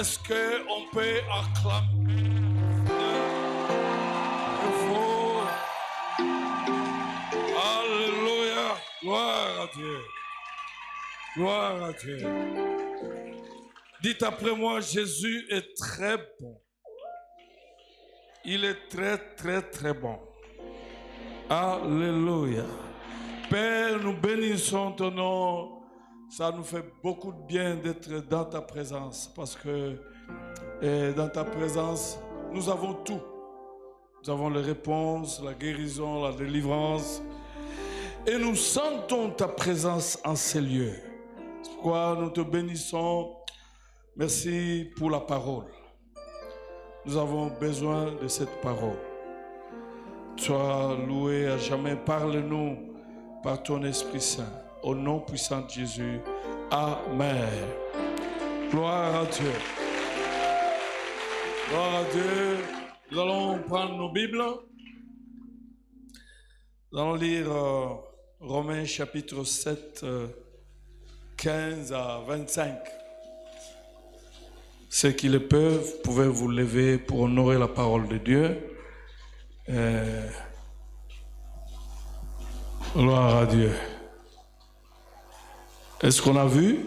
Est-ce qu'on peut acclamer le faux? Alléluia. Gloire à Dieu. Gloire à Dieu. Dites après moi, Jésus est très bon. Il est très, très, très bon. Alléluia. Père, nous bénissons ton nom. Ça nous fait beaucoup de bien d'être dans ta présence parce que dans ta présence, nous avons tout. Nous avons les réponses, la guérison, la délivrance. Et nous sentons ta présence en ces lieux. C'est pourquoi nous te bénissons. Merci pour la parole. Nous avons besoin de cette parole. Sois loué à jamais. Parle-nous par ton Esprit Saint. Au nom puissant de Jésus. Amen. Gloire à Dieu. Gloire à Dieu. Nous allons prendre nos Bibles. Nous allons lire Romains chapitre 7, 15 à 25. Ceux qui le peuvent, pouvez vous lever pour honorer la parole de Dieu. Gloire à Dieu. Est-ce qu'on a vu?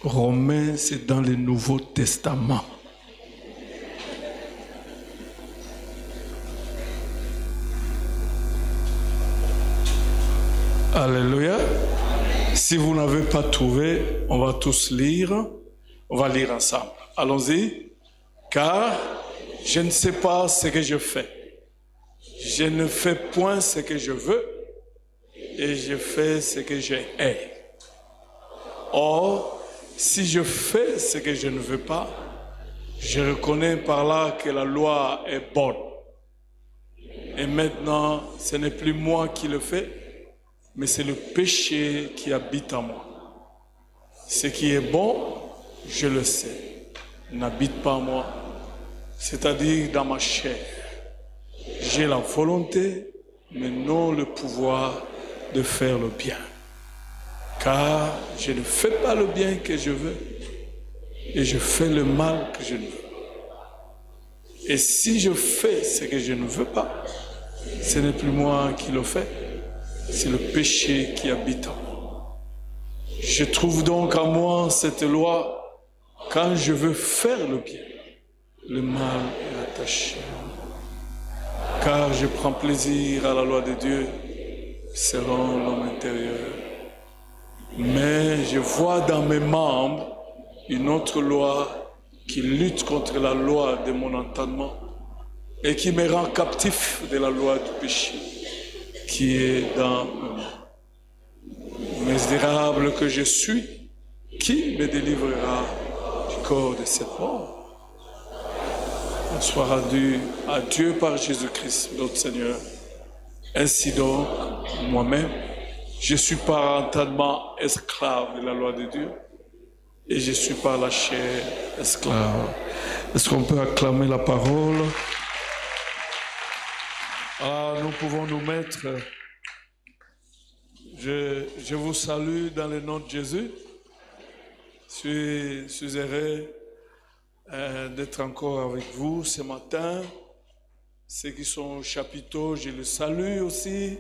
Romains, c'est dans le Nouveau Testament. Alléluia. Si vous n'avez pas trouvé, on va tous lire. On va lire ensemble. Allons-y. Car je ne sais pas ce que je fais. Je ne fais point ce que je veux et je fais ce que je hais. Or, si je fais ce que je ne veux pas, je reconnais par là que la loi est bonne. Et maintenant, ce n'est plus moi qui le fais, mais c'est le péché qui habite en moi. Ce qui est bon, je le sais, n'habite pas en moi, c'est-à-dire dans ma chair. J'ai la volonté, mais non le pouvoir de faire le bien. Car je ne fais pas le bien que je veux, et je fais le mal que je ne veux. Et si je fais ce que je ne veux pas, ce n'est plus moi qui le fais, c'est le péché qui habite en moi. Je trouve donc en moi cette loi. Quand je veux faire le bien, le mal est attaché. Car je prends plaisir à la loi de Dieu selon l'homme intérieur. Mais je vois dans mes membres une autre loi qui lutte contre la loi de mon entendement et qui me rend captif de la loi du péché qui est dans moi. Misérable que je suis, qui me délivrera corps de cette mort? On soit rendu à Dieu par Jésus-Christ, notre Seigneur. Ainsi donc, moi-même, je suis par entendement esclave de la loi de Dieu et je suis par la chair esclave. Est-ce qu'on peut acclamer la parole? Alors, nous pouvons nous mettre. Je vous salue dans le nom de Jésus. Je suis heureux d'être encore avec vous ce matin. Ceux qui sont au chapiteau, je les salue aussi.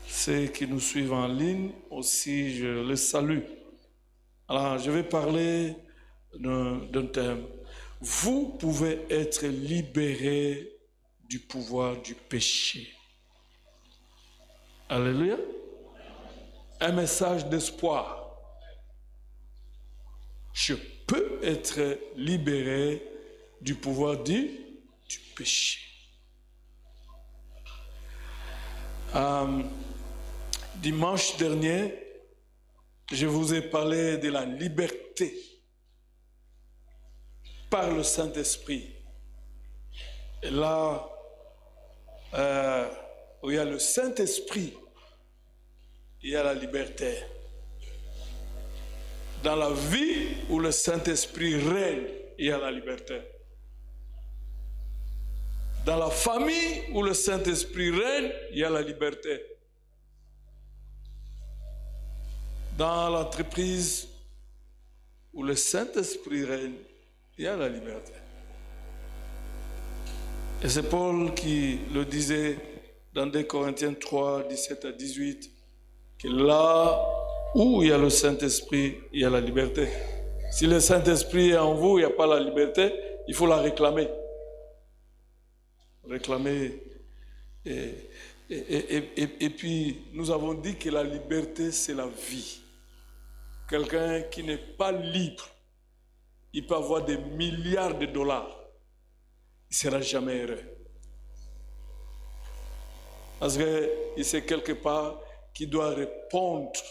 Ceux qui nous suivent en ligne aussi, je les salue. Alors, je vais parler d'un thème. Vous pouvez être libéré du pouvoir du péché. Alléluia. Un message d'espoir. Je peux être libéré du pouvoir du péché. Dimanche dernier, je vous ai parlé de la liberté par le Saint-Esprit. Et là, où il y a le Saint-Esprit, il y a la liberté. Dans la vie où le Saint-Esprit règne, il y a la liberté. Dans la famille où le Saint-Esprit règne, il y a la liberté. Dans l'entreprise où le Saint-Esprit règne, il y a la liberté. Et c'est Paul qui le disait dans 2 Corinthiens 3, 17 à 18, que là où il y a le Saint-Esprit, il y a la liberté. Si le Saint-Esprit est en vous, il n'y a pas la liberté, il faut la réclamer. Réclamer. Et puis, nous avons dit que la liberté, c'est la vie. Quelqu'un qui n'est pas libre, il peut avoir des milliards de dollars. Il ne sera jamais heureux. Parce qu'il sait quelque part qu'il doit répondre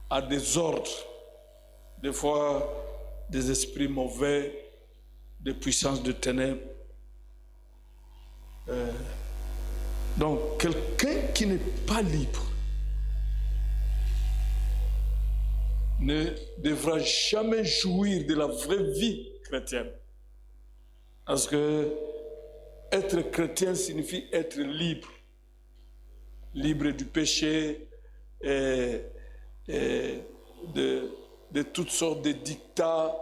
à des ordres, des fois des esprits mauvais, des puissances de ténèbres. Donc, quelqu'un qui n'est pas libre ne devra jamais jouir de la vraie vie chrétienne. Parce que être chrétien signifie être libre. Libre du péché et de toutes sortes de dictats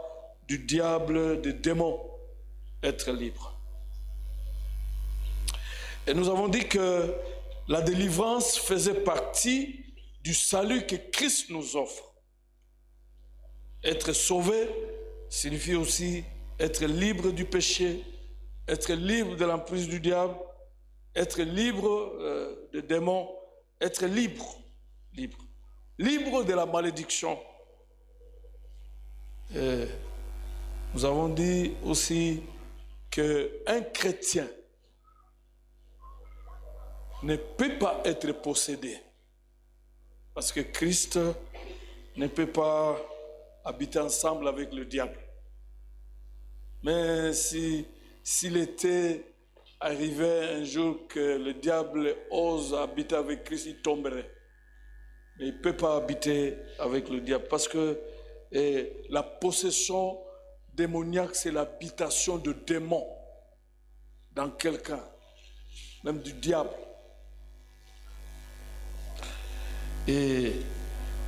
du diable, des démons. Être libre. Et nous avons dit que la délivrance faisait partie du salut que Christ nous offre. Être sauvé signifie aussi être libre du péché, être libre de l'emprise du diable, être libre des démons, être libre de la malédiction. Et nous avons dit aussi qu'un chrétien ne peut pas être possédé parce que Christ ne peut pas habiter ensemble avec le diable. Mais s'il était arrivé un jour que le diable ose habiter avec Christ, il tomberait. Mais il ne peut pas habiter avec le diable parce que la possession démoniaque, c'est l'habitation de démons dans quelqu'un, même du diable. Et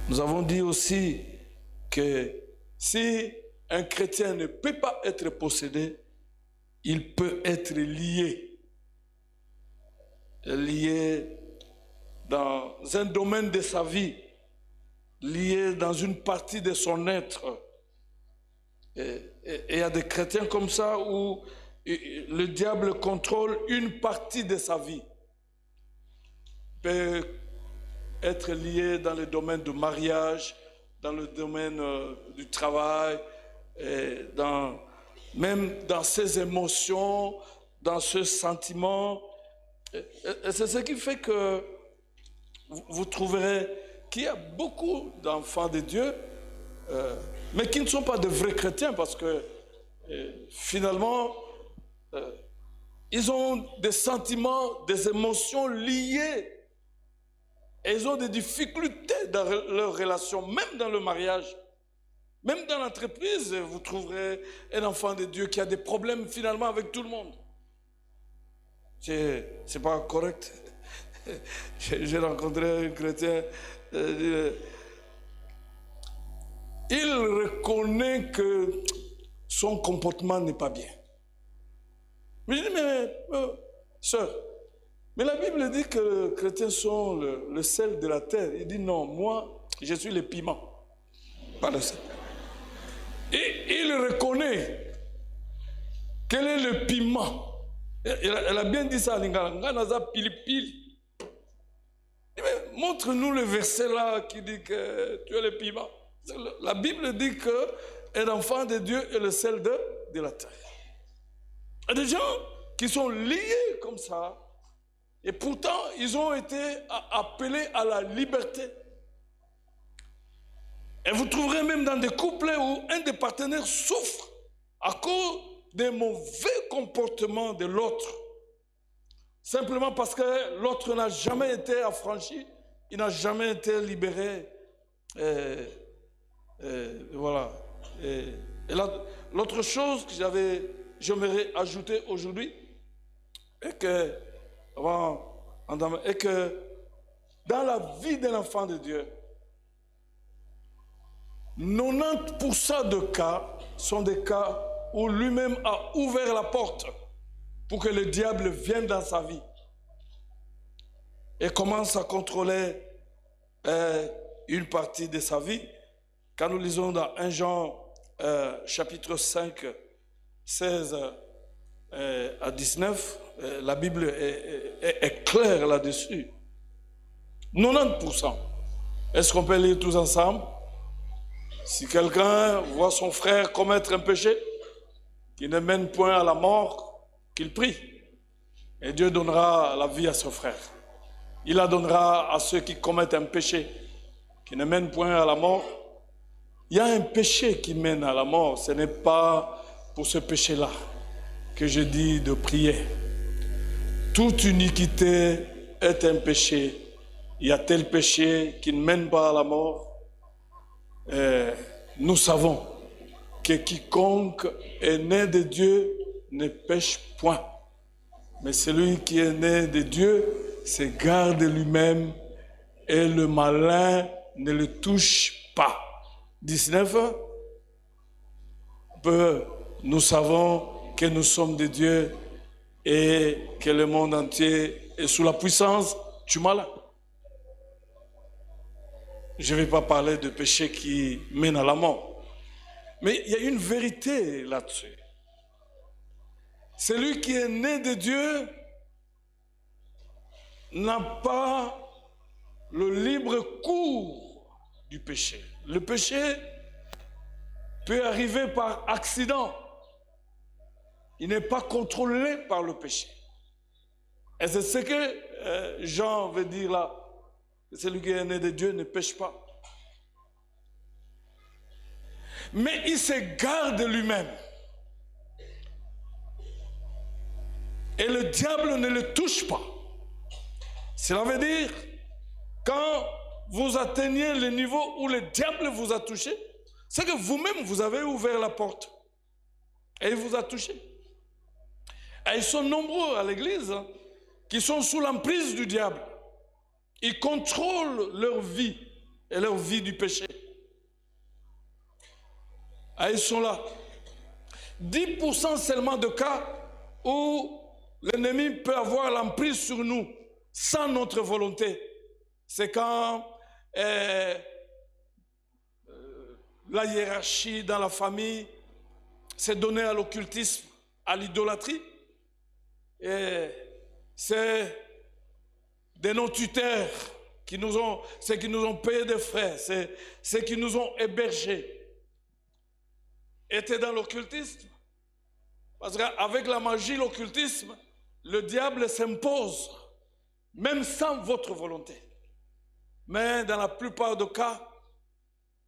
nous avons dit aussi que si un chrétien ne peut pas être possédé, il peut être lié. Lié dans un domaine de sa vie, lié dans une partie de son être. Et il y a des chrétiens comme ça où le diable contrôle une partie de sa vie. Il peut être lié dans le domaine du mariage, dans le domaine du travail, même dans ses émotions, dans ce sentiment. Et c'est ce qui fait que vous trouverez qu'il y a beaucoup d'enfants de Dieu, mais qui ne sont pas de vrais chrétiens parce que finalement, ils ont des sentiments, des émotions liées. Et ils ont des difficultés dans leur relation, même dans le mariage. Même dans l'entreprise, vous trouverez un enfant de Dieu qui a des problèmes finalement avec tout le monde. C'est pas correct. J'ai rencontré un chrétien. Il reconnaît que son comportement n'est pas bien. Mais je dis, mais sœur, mais la Bible dit que les chrétiens sont le sel de la terre. Il dit non, moi, je suis le piment, pas le sel. Et il reconnaît quel est le piment. Elle a bien dit ça à Lingala. Montre-nous le verset là qui dit que tu es le piment. La Bible dit que un enfant de Dieu est le sel de la terre. Il y a des gens qui sont liés comme ça. Et pourtant, ils ont été appelés à la liberté. Et vous trouverez même dans des couples où un des partenaires souffre à cause des mauvais comportements de l'autre. Simplement parce que l'autre n'a jamais été affranchi, il n'a jamais été libéré. Voilà. Et l'autre chose que j'aimerais ajouter aujourd'hui est que dans la vie d'un enfant de Dieu, 90% de cas sont des cas où lui-même a ouvert la porte pour que le diable vienne dans sa vie et commence à contrôler une partie de sa vie. Quand nous lisons dans 1 Jean chapitre 5, 16 à 19, la Bible est claire là-dessus. 90%. Est-ce qu'on peut lire tous ensemble? Si quelqu'un voit son frère commettre un péché qui ne mène point à la mort, qu'il prie. Et Dieu donnera la vie à son frère. Il la donnera à ceux qui commettent un péché qui ne mène point à la mort. Il y a un péché qui mène à la mort. Ce n'est pas pour ce péché-là que je dis de prier. Toute iniquité est un péché. Il y a tel péché qui ne mène pas à la mort. Nous savons que quiconque est né de Dieu ne pêche point. Mais celui qui est né de Dieu se garde lui-même et le malin ne le touche pas. 19. Nous savons que nous sommes de Dieu et que le monde entier est sous la puissance du malin. Je ne vais pas parler de péché qui mène à la mort. Mais il y a une vérité là-dessus. Celui qui est né de Dieu n'a pas le libre cours du péché. Le péché peut arriver par accident. Il n'est pas contrôlé par le péché. Et c'est ce que Jean veut dire là. Celui qui est né de Dieu ne pêche pas. Mais il se garde lui-même. Et le diable ne le touche pas. Cela veut dire, quand vous atteignez le niveau où le diable vous a touché, c'est que vous-même, vous avez ouvert la porte. Et il vous a touché. Et ils sont nombreux à l'église qui sont sous l'emprise du diable. Ils contrôlent leur vie et leur vie du péché. Et ils sont là. 10% seulement de cas où l'ennemi peut avoir l'emprise sur nous sans notre volonté. C'est quand la hiérarchie dans la famille s'est donnée à l'occultisme, à l'idolâtrie. Et c'est de nos tuteurs qui nous ont, ceux qui nous ont payé des frais, c'est ceux qui nous ont hébergés, étaient dans l'occultisme. Parce qu'avec la magie, l'occultisme, le diable s'impose, même sans votre volonté. Mais dans la plupart des cas,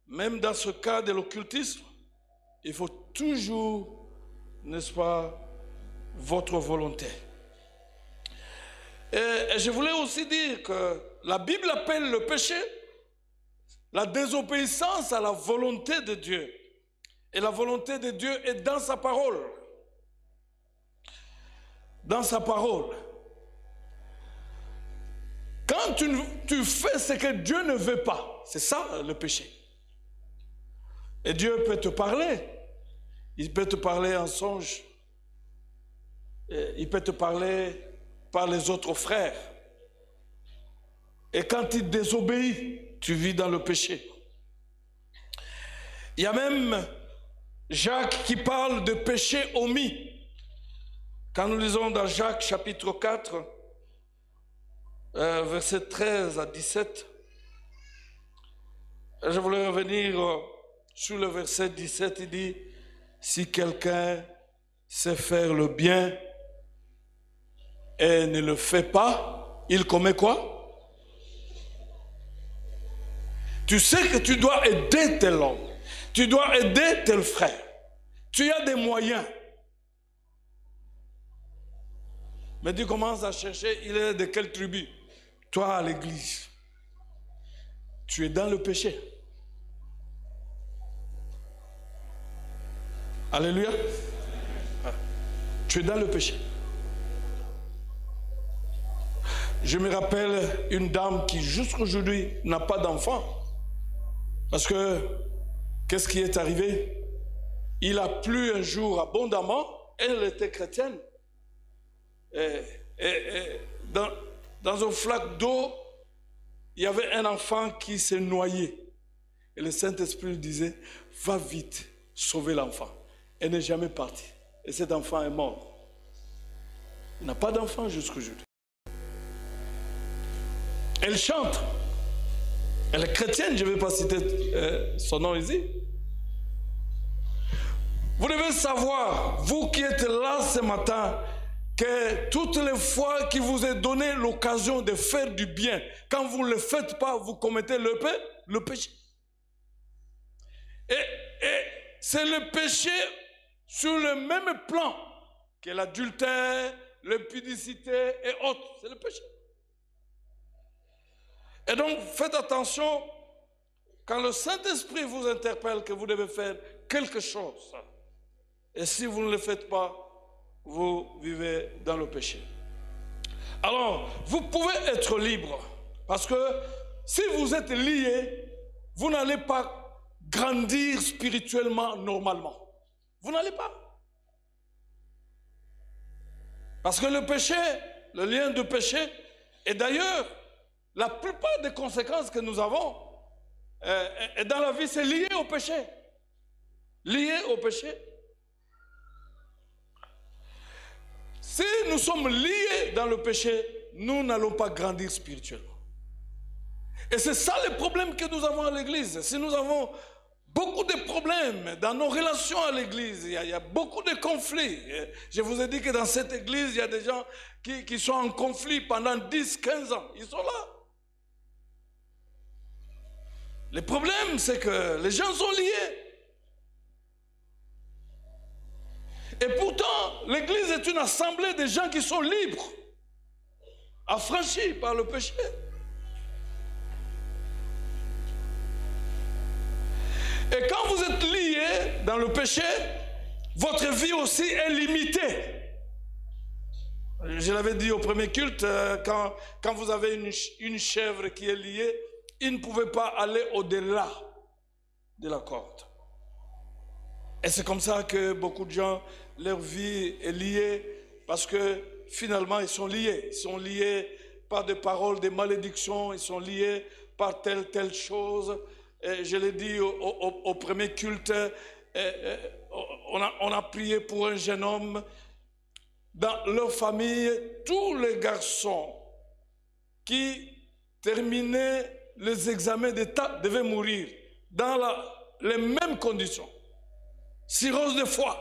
même dans ce cas de l'occultisme, il faut toujours, n'est-ce pas, votre volonté. Et je voulais aussi dire que la Bible appelle le péché la désobéissance à la volonté de Dieu. Et la volonté de Dieu est dans sa parole. Dans sa parole. Quand tu fais ce que Dieu ne veut pas, c'est ça le péché. Et Dieu peut te parler. Il peut te parler en songe. Il peut te parler par les autres frères. Et quand il désobéit, tu vis dans le péché. Il y a même Jacques qui parle de péché omis. Quand nous lisons dans Jacques chapitre 4, versets 13 à 17, je voulais revenir sur le verset 17, il dit, si quelqu'un sait faire le bien et ne le fait pas, il commet quoi? Tu sais que tu dois aider tel homme, tu dois aider tel frère, tu as des moyens. Mais tu commences à chercher, il est de quelle tribu? Toi à l'église, tu es dans le péché. Alléluia. Tu es dans le péché. Je me rappelle une dame qui jusqu'aujourd'hui n'a pas d'enfant. Parce que qu'est-ce qui est arrivé? Il a plu un jour abondamment, elle était chrétienne. Dans un flaque d'eau, il y avait un enfant qui s'est noyé. Et le Saint-Esprit lui disait, va vite, sauver l'enfant. Elle n'est jamais partie. Et cet enfant est mort. Il n'a pas d'enfant jusqu'aujourd'hui. Elle chante. Elle est chrétienne, je ne vais pas citer son nom ici. Vous devez savoir, vous qui êtes là ce matin, que toutes les fois qu'il vous est donné l'occasion de faire du bien, quand vous ne le faites pas, vous commettez le péché. Et c'est le péché sur le même plan que l'adultère, l'impudicité et autres. C'est le péché. Et donc, faites attention, quand le Saint-Esprit vous interpelle que vous devez faire quelque chose, et si vous ne le faites pas, vous vivez dans le péché. Alors, vous pouvez être libre, parce que si vous êtes lié, vous n'allez pas grandir spirituellement normalement. Vous n'allez pas. Parce que le péché, le lien de péché, et d'ailleurs, la plupart des conséquences que nous avons dans la vie, c'est lié au péché. Lié au péché. Si nous sommes liés dans le péché, nous n'allons pas grandir spirituellement. Et c'est ça le problème que nous avons à l'église. Si nous avons beaucoup de problèmes dans nos relations à l'église, il y a beaucoup de conflits. Je vous ai dit que dans cette église, il y a des gens qui sont en conflit pendant 10, 15 ans. Ils sont là. Le problème, c'est que les gens sont liés. Et pourtant, l'église est une assemblée de gens qui sont libres, affranchis par le péché. Et quand vous êtes liés dans le péché, votre vie aussi est limitée. Je l'avais dit au premier culte, quand vous avez une chèvre qui est liée, il ne pouvait pas aller au-delà de la corde. Et c'est comme ça que beaucoup de gens, leur vie est liée, parce que finalement ils sont liés. Ils sont liés par des paroles de malédiction, ils sont liés par telle chose. Et je l'ai dit au premier culte, on a prié pour un jeune homme. Dans leur famille, tous les garçons qui terminaient les examens d'État devaient mourir dans les mêmes conditions. Cirrhose de foie.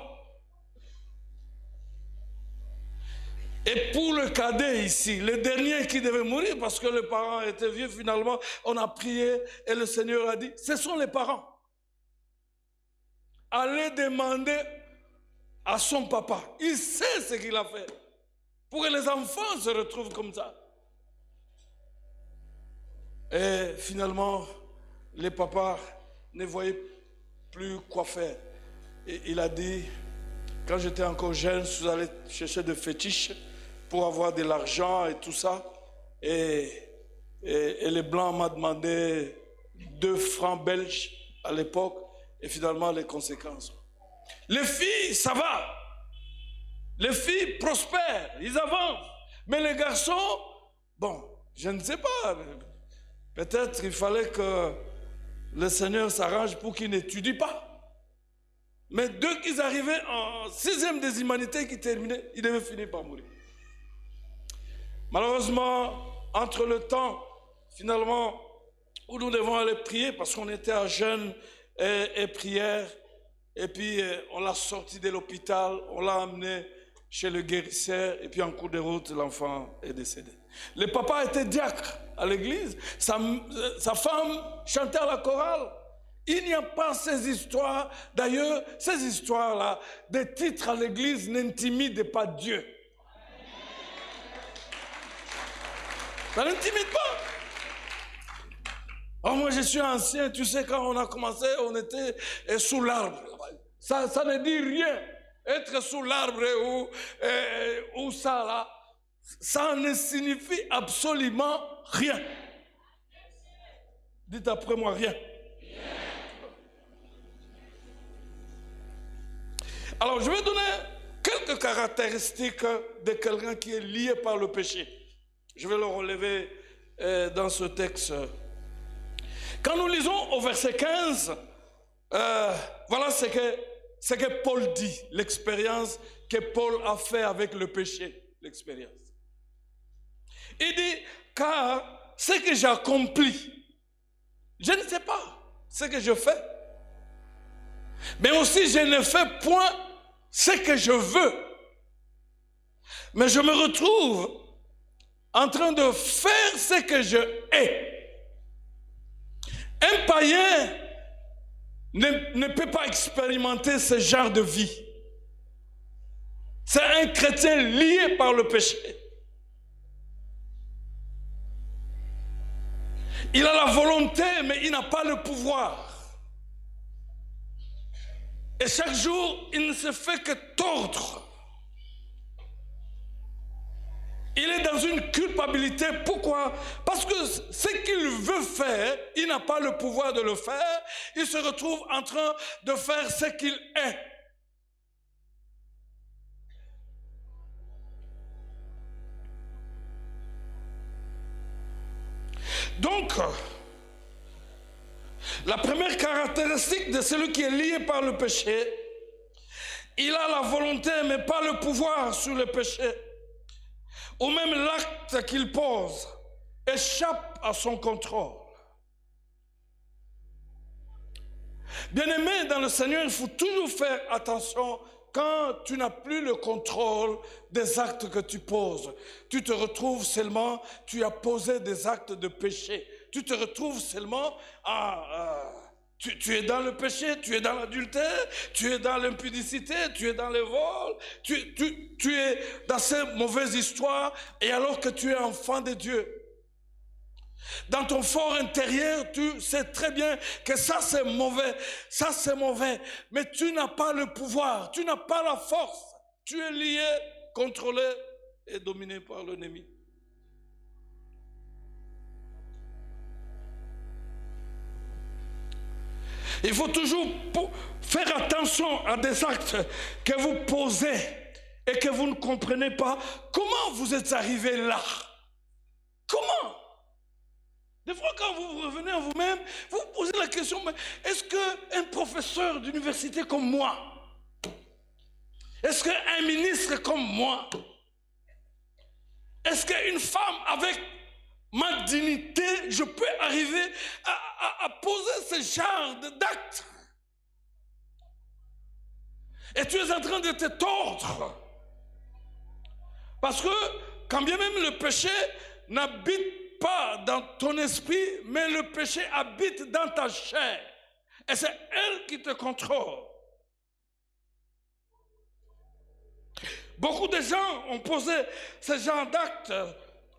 Et pour le cadet ici, le dernier qui devait mourir parce que les parents étaient vieux, finalement, on a prié et le Seigneur a dit, ce sont les parents. Allez demander à son papa. Il sait ce qu'il a fait pour que les enfants se retrouvent comme ça. Et finalement, les papas ne voyaient plus quoi faire. Et il a dit, quand j'étais encore jeune, je suis allé chercher des fétiches pour avoir de l'argent et tout ça. Et les Blancs m'ont demandé 2 francs belges à l'époque. Et finalement, les conséquences. Les filles, ça va. Les filles prospèrent, ils avancent. Mais les garçons, bon, je ne sais pas. Peut-être il fallait que le Seigneur s'arrange pour qu'ils n'étudient pas. Mais dès qu'ils arrivaient en 6e des humanités qui terminaient, ils devaient finir par mourir. Malheureusement, entre le temps, finalement, où nous devons aller prier, parce qu'on était à jeûne et prière, et puis on l'a sorti de l'hôpital, on l'a amené chez le guérisseur, et puis en cours de route, l'enfant est décédé. Le papa était diacre à l'église, sa femme chantait à la chorale. Il n'y a pas ces histoires, d'ailleurs, ces histoires-là, des titres à l'église n'intimident pas Dieu. Ça n'intimide pas. Oh, moi je suis ancien, tu sais, quand on a commencé, on était sous l'arbre. Ça ne dit rien. Être sous l'arbre ou ça là, ça ne signifie absolument rien. Dites après moi rien. Alors, je vais donner quelques caractéristiques de quelqu'un qui est lié par le péché. Je vais le relever dans ce texte. Quand nous lisons au verset 15, voilà ce que Paul dit, l'expérience que Paul a fait avec le péché, l'expérience. Il dit, car ce que j'ai accompli, je ne sais pas ce que je fais, mais aussi je ne fais point ce que je veux, mais je me retrouve en train de faire ce que je hais. Un païen ne peut pas expérimenter ce genre de vie. C'est un chrétien lié par le péché. Il a la volonté, mais il n'a pas le pouvoir. Et chaque jour, il ne se fait que tordre. Il est dans une culpabilité. Pourquoi? Parce que ce qu'il veut faire, il n'a pas le pouvoir de le faire. Il se retrouve en train de faire ce qu'il est. Donc, la première caractéristique de celui qui est lié par le péché, il a la volonté mais pas le pouvoir sur le péché. Ou même l'acte qu'il pose échappe à son contrôle. Bien-aimé dans le Seigneur, il faut toujours faire attention quand tu n'as plus le contrôle des actes que tu poses. Tu te retrouves seulement, tu as posé des actes de péché. Tu te retrouves seulement tu es dans le péché, tu es dans l'adultère, tu es dans l'impudicité, tu es dans le vol, tu es dans ces mauvaises histoires, et alors que tu es enfant de Dieu. Dans ton fort intérieur, tu sais très bien que ça c'est mauvais, mais tu n'as pas le pouvoir, tu n'as pas la force, tu es lié, contrôlé et dominé par l'ennemi. Il faut toujours faire attention à des actes que vous posez et que vous ne comprenez pas. Comment vous êtes arrivé là? Comment? Des fois, quand vous revenez à vous-même, vous vous posez la question, mais est-ce qu'un professeur d'université comme moi, est-ce qu'un ministre comme moi, est-ce qu'une femme avec ma dignité, je peux arriver à poser ce genre d'actes? Et tu es en train de te tordre. Parce que quand bien même le péché n'habite pas dans ton esprit, mais le péché habite dans ta chair. Et c'est elle qui te contrôle. Beaucoup de gens ont posé ce genre d'actes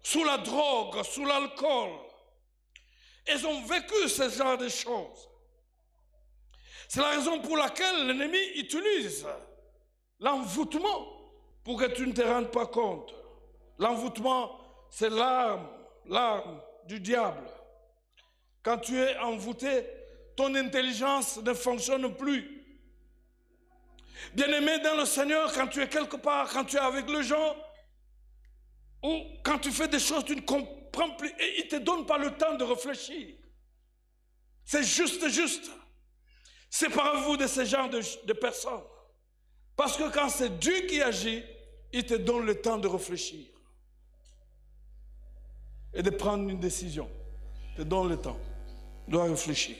sous la drogue, sous l'alcool. Ils ont vécu ce genre de choses. C'est la raison pour laquelle l'ennemi utilise l'envoûtement pour que tu ne te rendes pas compte. L'envoûtement, c'est l'arme du diable. Quand tu es envoûté, ton intelligence ne fonctionne plus. Bien-aimé dans le Seigneur, quand tu es quelque part, quand tu es avec les gens, ou quand tu fais des choses, tu ne comprends plus et il ne te donne pas le temps de réfléchir. C'est juste. Séparez-vous de ce genre de personnes. Parce que quand c'est Dieu qui agit, il te donne le temps de réfléchir et de prendre une décision. Il te donne le temps. Tu dois réfléchir.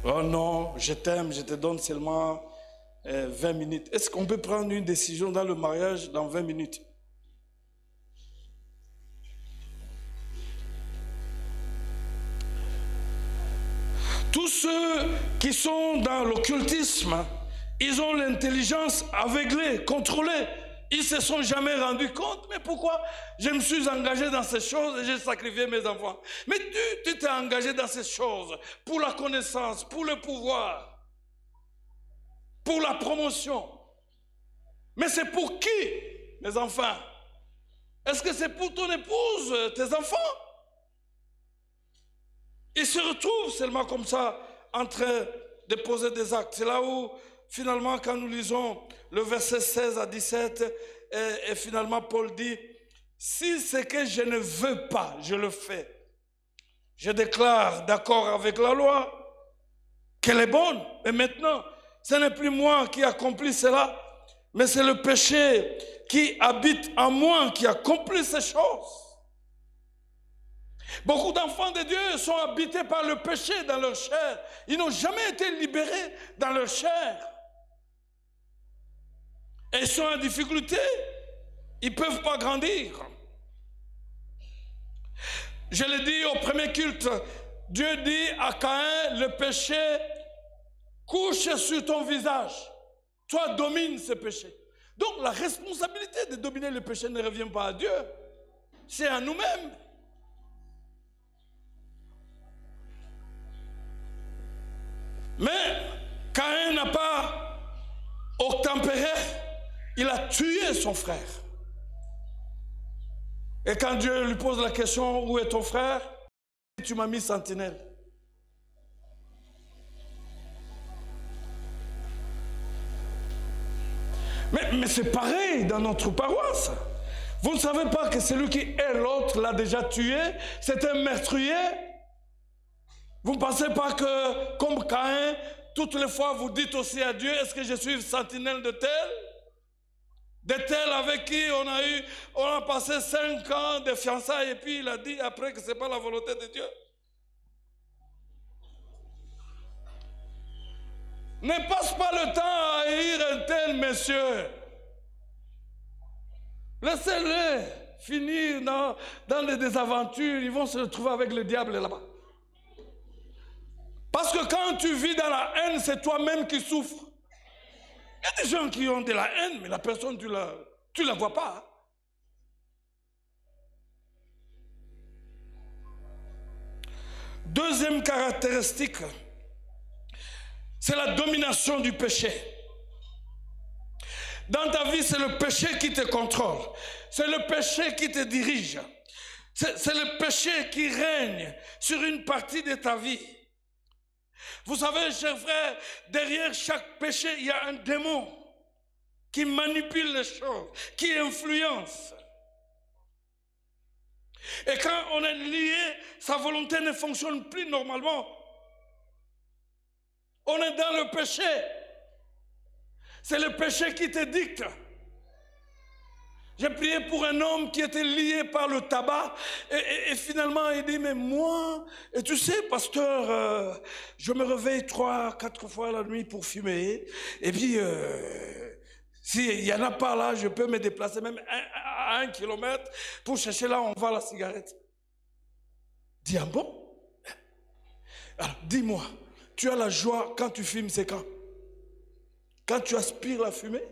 Oh non, je t'aime, je te donne seulement 20 minutes. Est-ce qu'on peut prendre une décision dans le mariage dans 20 minutes? Tous ceux qui sont dans l'occultisme, ils ont l'intelligence aveuglée, contrôlée. Ils ne se sont jamais rendus compte. Mais pourquoi je me suis engagé dans ces choses et j'ai sacrifié mes enfants? Mais tu t'es engagé dans ces choses pour la connaissance, pour le pouvoir, pour la promotion. Mais c'est pour qui, mes enfants? Est-ce que c'est pour ton épouse, tes enfants? Ils se retrouvent seulement comme ça, en train de poser des actes. C'est là où, finalement, quand nous lisons le verset 16 à 17, et finalement Paul dit, si c'est que je ne veux pas, je le fais. Je déclare d'accord avec la loi qu'elle est bonne. Et maintenant, ce n'est plus moi qui accomplis cela, mais c'est le péché qui habite en moi qui accomplit ces choses. Beaucoup d'enfants de Dieu sont habités par le péché dans leur chair. Ils n'ont jamais été libérés dans leur chair. Et ils sont en difficulté. Ils ne peuvent pas grandir. Je l'ai dit au premier culte, Dieu dit à Caïn, le péché couche sur ton visage. Toi, domine ce péché. Donc la responsabilité de dominer le péché ne revient pas à Dieu. C'est à nous-mêmes. Mais Caïn n'a pas obtempéré, il a tué son frère. Et quand Dieu lui pose la question, où est ton frère? Tu m'as mis sentinelle. Mais c'est pareil dans notre paroisse. Vous ne savez pas que celui qui est l'autre l'a déjà tué? C'est un meurtrier. Vous ne pensez pas que, comme Caïn, toutes les fois vous dites aussi à Dieu, est-ce que je suis sentinelle de tel? De tel avec qui on a passé 5 ans de fiançailles et puis il a dit après que ce n'est pas la volonté de Dieu. Ne passe pas le temps à haïr un tel monsieur. Laissez-les finir dans les désaventures, ils vont se retrouver avec le diable là-bas. Parce que quand tu vis dans la haine, c'est toi-même qui souffres. Il y a des gens qui ont de la haine, mais la personne, tu la vois pas. Deuxième caractéristique, c'est la domination du péché. Dans ta vie, c'est le péché qui te contrôle. C'est le péché qui te dirige. C'est le péché qui règne sur une partie de ta vie. Vous savez, chers frères, derrière chaque péché, il y a un démon qui manipule les choses, qui influence. Et quand on est lié, sa volonté ne fonctionne plus normalement. On est dans le péché. C'est le péché qui te dicte. J'ai prié pour un homme qui était lié par le tabac et finalement il dit, mais moi, et tu sais pasteur, je me réveille 3-4 fois la nuit pour fumer et puis s'il n'y en a pas là, je peux me déplacer même à 1 kilomètre pour chercher là où on vend la cigarette. Dis, ah bon? Alors dis-moi, tu as la joie quand tu fumes, c'est quand? Quand tu aspires la fumée?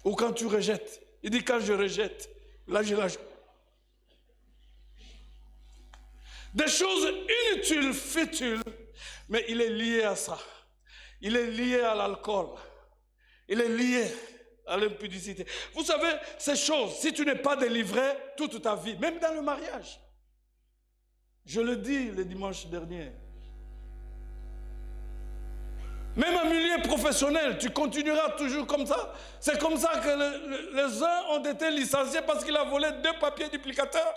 Ou quand tu rejettes? Il dit quand je rejette, là j'ai la joie. Des choses inutiles, fétiles, mais il est lié à ça. Il est lié à l'alcool. Il est lié à l'impudicité. Vous savez, ces choses, si tu n'es pas délivré toute ta vie, même dans le mariage, je le dis le dimanche dernier, même en milieu professionnel, tu continueras toujours comme ça. C'est comme ça que les uns ont été licenciés parce qu'il a volé 2 papiers duplicateurs.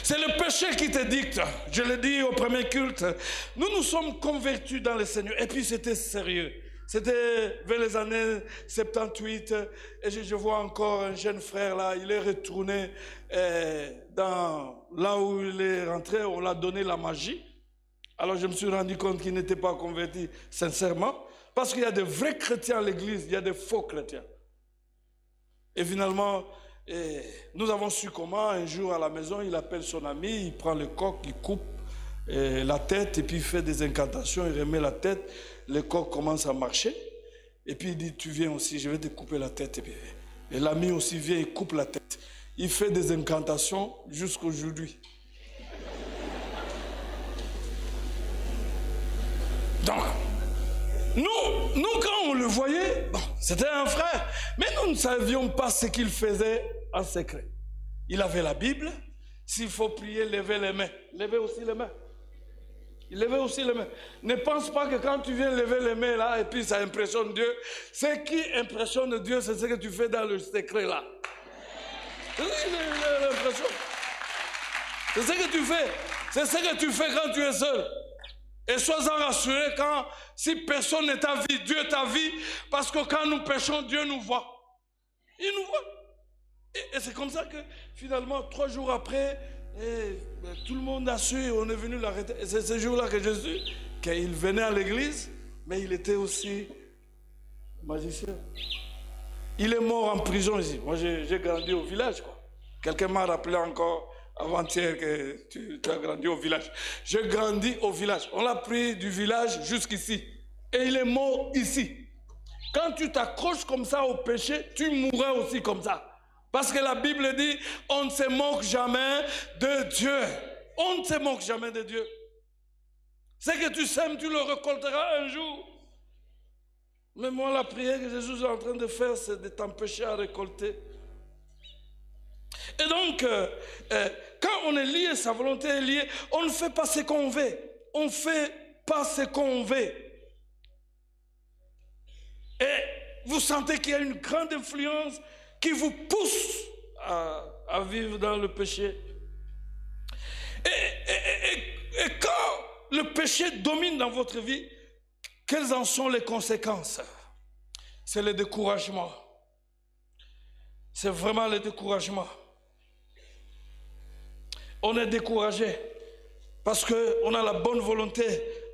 C'est le péché qui te dicte. Je l'ai dit au premier culte. Nous nous sommes convertis dans le Seigneur. Et puis c'était sérieux. C'était vers les années 78. Et je vois encore un jeune frère là. Il est retourné là où il est rentré. On l'a donné la magie. Alors je me suis rendu compte qu'il n'était pas converti sincèrement. Parce qu'il y a de vrais chrétiens à l'église. Il y a des faux chrétiens. Et finalement, nous avons su comment. Un jour à la maison, il appelle son ami. Il prend le coq, il coupe la tête. Et puis il fait des incantations. Il remet la tête. Le coq commence à marcher. Et puis il dit, tu viens aussi, je vais te couper la tête. Et l'ami aussi vient, il coupe la tête. Il fait des incantations jusqu'aujourd'hui. Donc, nous quand on le voyait, bon, c'était un frère. Mais nous ne savions pas ce qu'il faisait en secret. Il avait la Bible. s'il faut prier, levez les mains. Levez aussi les mains. Levez aussi les mains. Ne pense pas que quand tu viens lever les mains là, et puis ça impressionne Dieu. Ce qui impressionne Dieu, c'est ce que tu fais dans le secret là. C'est l'impression. C'est ce que tu fais. C'est ce que tu fais quand tu es seul. Et sois-en rassuré quand, si personne ne t'a vu, Dieu t'a vu, parce que quand nous péchons, Dieu nous voit. Il nous voit. Et c'est comme ça que finalement, 3 jours après, tout le monde a su, on est venu l'arrêter. Et c'est ce jour-là que Jésus, qu'il venait à l'église, mais il était aussi magicien. Il est mort en prison ici. Moi, j'ai grandi au village, quoi. Quelqu'un m'a rappelé encore avant-hier que tu as grandi au village. J'ai grandi au village. On l'a pris du village jusqu'ici. Et il est mort ici. Quand tu t'accroches comme ça au péché, tu mourras aussi comme ça. Parce que la Bible dit, on ne se moque jamais de Dieu. On ne se moque jamais de Dieu. Ce que tu sèmes, tu le récolteras un jour. Mais moi, la prière que Jésus est en train de faire, c'est de t'empêcher à récolter. Et donc, quand on est lié, sa volonté est liée, on ne fait pas ce qu'on veut. On ne fait pas ce qu'on veut. Et vous sentez qu'il y a une grande influence qui vous pousse à vivre dans le péché. Et quand le péché domine dans votre vie, quelles en sont les conséquences? C'est le découragement. C'est vraiment le découragement. On est découragé parce qu'on a la bonne volonté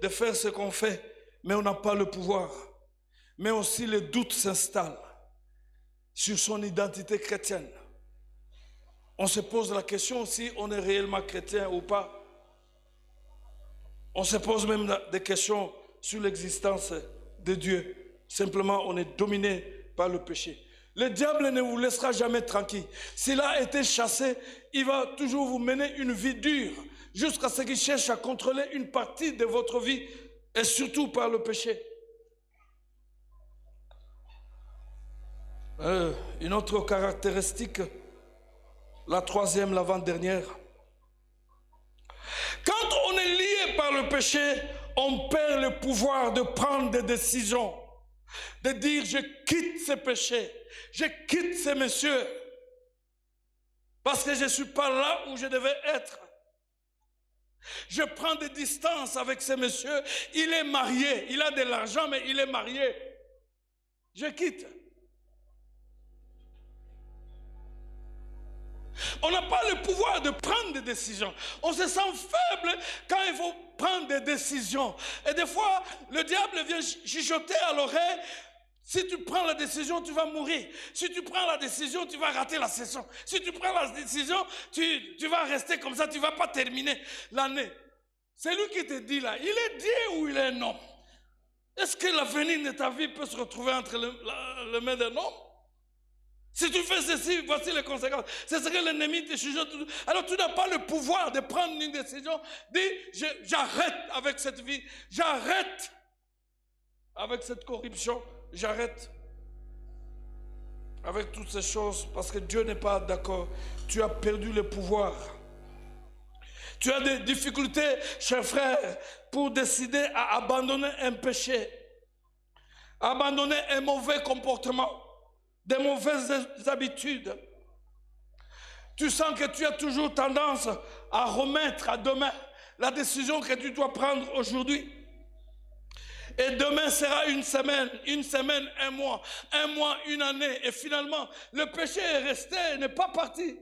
de faire ce qu'on fait, mais on n'a pas le pouvoir. Mais aussi le doute s'installe sur son identité chrétienne. On se pose la question si on est réellement chrétien ou pas. On se pose même des questions sur l'existence de Dieu. Simplement, on est dominé par le péché. Le diable ne vous laissera jamais tranquille. S'il a été chassé, il va toujours vous mener une vie dure, jusqu'à ce qu'il cherche à contrôler une partie de votre vie, et surtout par le péché. Une autre caractéristique, la troisième, l'avant-dernière. Quand on est lié par le péché, on perd le pouvoir de prendre des décisions, de dire je quitte ce péché, je quitte ce monsieur, parce que je ne suis pas là où je devais être. Je prends des distances avec ce monsieur, il est marié, il a de l'argent mais il est marié. Je quitte. On n'a pas le pouvoir de prendre des décisions. On se sent faible quand il faut prendre des décisions. Et des fois, le diable vient chuchoter à l'oreille. Si tu prends la décision, tu vas mourir. Si tu prends la décision, tu vas rater la session. Si tu prends la décision, tu vas rester comme ça, tu ne vas pas terminer l'année. C'est lui qui te dit là, il est Dieu ou il est un homme? Est-ce que l'avenir de ta vie peut se retrouver entre les mains d'un homme? Si tu fais ceci, voici les conséquences. C'est ce que l'ennemi te chuchote. Alors tu n'as pas le pouvoir de prendre une décision. Dis, j'arrête avec cette vie. J'arrête avec cette corruption. J'arrête avec toutes ces choses parce que Dieu n'est pas d'accord. Tu as perdu le pouvoir. Tu as des difficultés, chers frères, pour décider à abandonner un péché, abandonner un mauvais comportement, des mauvaises habitudes. Tu sens que tu as toujours tendance à remettre à demain la décision que tu dois prendre aujourd'hui. Et demain sera une semaine, un mois, une année. Et finalement, le péché est resté, n'est pas parti.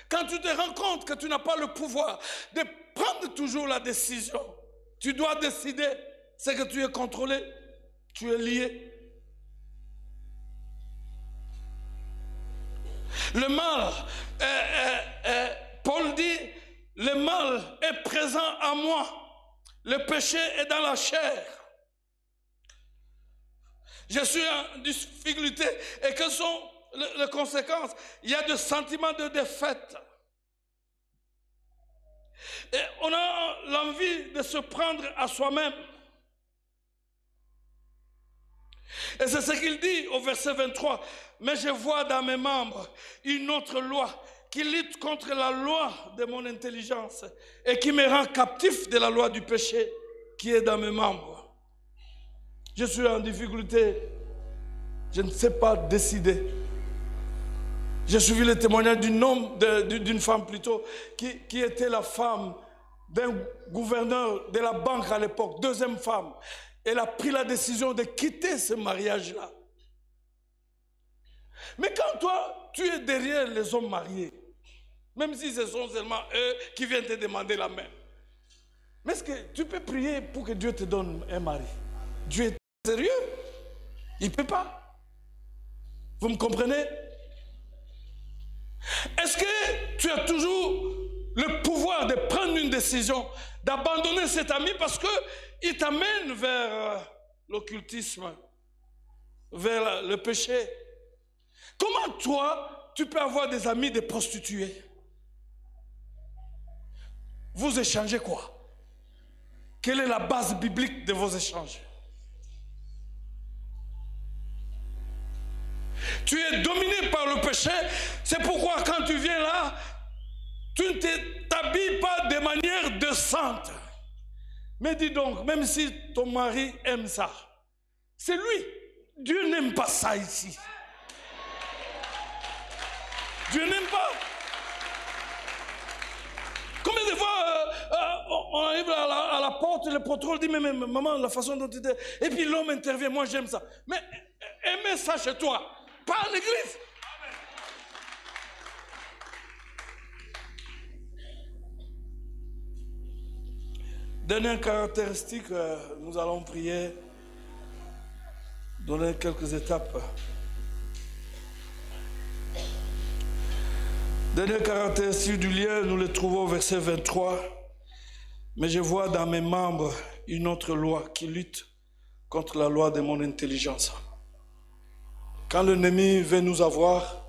Quand tu te rends compte que tu n'as pas le pouvoir de prendre toujours la décision, tu dois décider, c'est que tu es contrôlé, tu es lié. Le mal, Paul dit, le mal est présent à moi. Le péché est dans la chair. Je suis en difficulté. Et quelles sont les conséquences? Il y a des sentiments de défaite. Et on a l'envie de se prendre à soi-même. Et c'est ce qu'il dit au verset 23. Mais je vois dans mes membres une autre loi qui lutte contre la loi de mon intelligence et qui me rend captif de la loi du péché qui est dans mes membres. Je suis en difficulté, je ne sais pas décider. J'ai suivi le témoignage d'une femme plutôt, qui était la femme d'un gouverneur de la banque à l'époque, deuxième femme. Elle a pris la décision de quitter ce mariage-là. Mais quand toi, tu es derrière les hommes mariés, même si ce sont seulement eux qui viennent te demander la main, mais est-ce que tu peux prier pour que Dieu te donne un mari? Dieu est sérieux? Il ne peut pas. Vous me comprenez? Est-ce que tu as toujours le pouvoir de prendre une décision, d'abandonner cet ami parce qu'il t'amène vers l'occultisme, vers le péché? Comment toi, tu peux avoir des amis des prostituées? Vous échangez quoi? Quelle est la base biblique de vos échanges? Tu es dominé par le péché, c'est pourquoi quand tu viens là, tu ne t'habilles pas de manière décente. Mais dis donc, même si ton mari aime ça, c'est lui. Dieu n'aime pas ça ici. Dieu n'aime pas. Combien de fois on arrive à la porte, le contrôle dit, mais maman, la façon dont tu es... Et puis l'homme intervient, moi j'aime ça. Mais aimez ça chez toi, pas en église. Dernière caractéristique, nous allons prier, donner quelques étapes. Dernière caractéristique du lien, nous le trouvons au verset 23. Mais je vois dans mes membres une autre loi qui lutte contre la loi de mon intelligence. Quand l'ennemi veut nous avoir,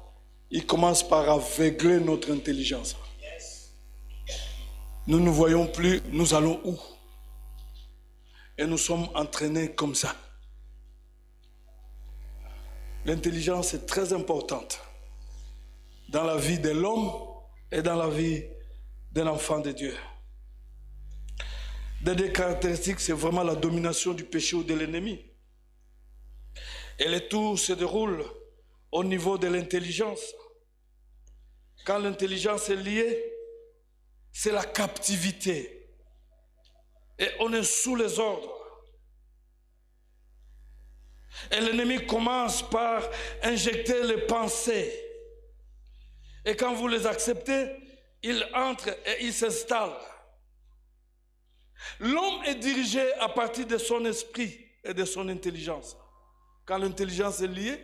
il commence par aveugler notre intelligence. Nous ne voyons plus, nous allons où? Et nous sommes entraînés comme ça. L'intelligence est très importante dans la vie de l'homme et dans la vie d'un enfant de Dieu. Des caractéristiques, c'est vraiment la domination du péché ou de l'ennemi. Et le tout se déroule au niveau de l'intelligence. Quand l'intelligence est liée, c'est la captivité. Et on est sous les ordres. Et l'ennemi commence par injecter les pensées. Et quand vous les acceptez, ils entrent et ils s'installent. L'homme est dirigé à partir de son esprit et de son intelligence. Quand l'intelligence est liée,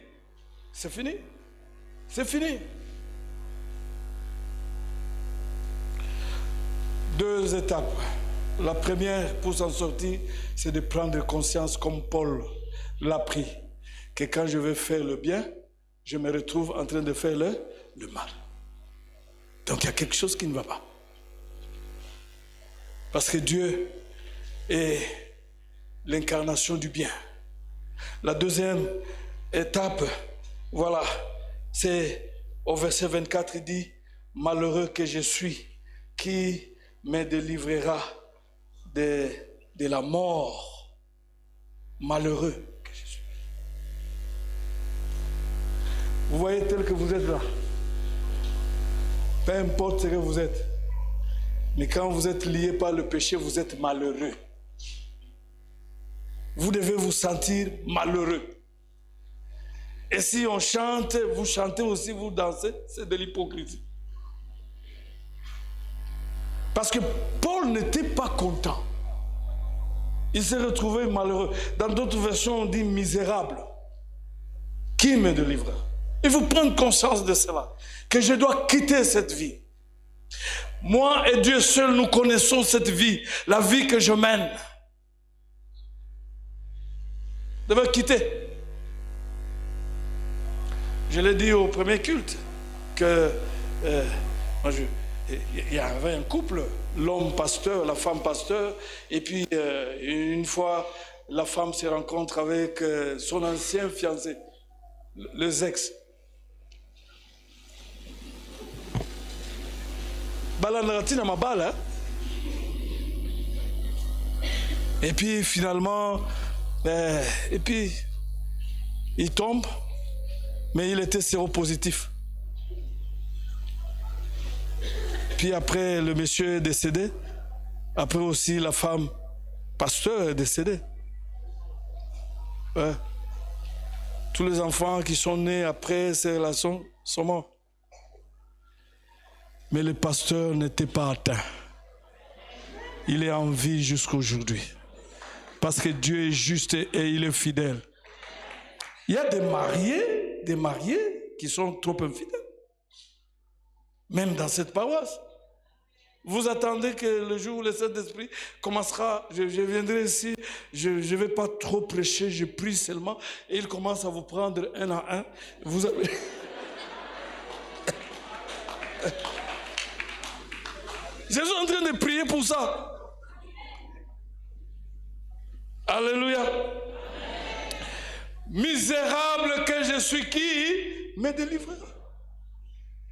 c'est fini. C'est fini. Deux étapes. La première, pour s'en sortir, c'est de prendre conscience, comme Paul l'a pris, que quand je vais faire le bien, je me retrouve en train de faire le mal. Donc il y a quelque chose qui ne va pas. Parce que Dieu est l'incarnation du bien. La deuxième étape, voilà, c'est au verset 24, il dit, « Malheureux que je suis, qui me délivrera de la mort. » Malheureux que je suis. Vous voyez tel que vous êtes là. Peu importe ce que vous êtes. Mais quand vous êtes lié par le péché, vous êtes malheureux. Vous devez vous sentir malheureux. Et si on chante, vous chantez aussi, vous dansez, c'est de l'hypocrisie. Parce que Paul n'était pas content. Il s'est retrouvé malheureux. Dans d'autres versions, on dit misérable. Qui me délivrera? Il faut prendre conscience de cela. Que je dois quitter cette vie. Moi et Dieu seul, nous connaissons cette vie. La vie que je mène. Je devais quitter. Je l'ai dit au premier culte. Que il y avait un couple. L'homme pasteur, la femme pasteur. Et puis une fois, la femme se rencontre avec son ancien fiancé. Les ex. balandratina mabala. Et puis finalement, et puis il tombe, mais il était séropositif. Puis après, le monsieur est décédé. Après aussi, la femme, pasteur, est décédée. Ouais. Tous les enfants qui sont nés après ces relations sont morts. Mais le pasteur n'était pas atteint. Il est en vie jusqu'à aujourd'hui. Parce que Dieu est juste et il est fidèle. Il y a des mariés qui sont trop infidèles. Même dans cette paroisse. Vous attendez que le jour où le Saint-Esprit commencera, je viendrai ici, je ne vais pas trop prêcher, je prie seulement, et il commence à vous prendre un à un. Vous avez... Je suis en train de prier pour ça. Alléluia. Misérable que je suis, qui me délivrera.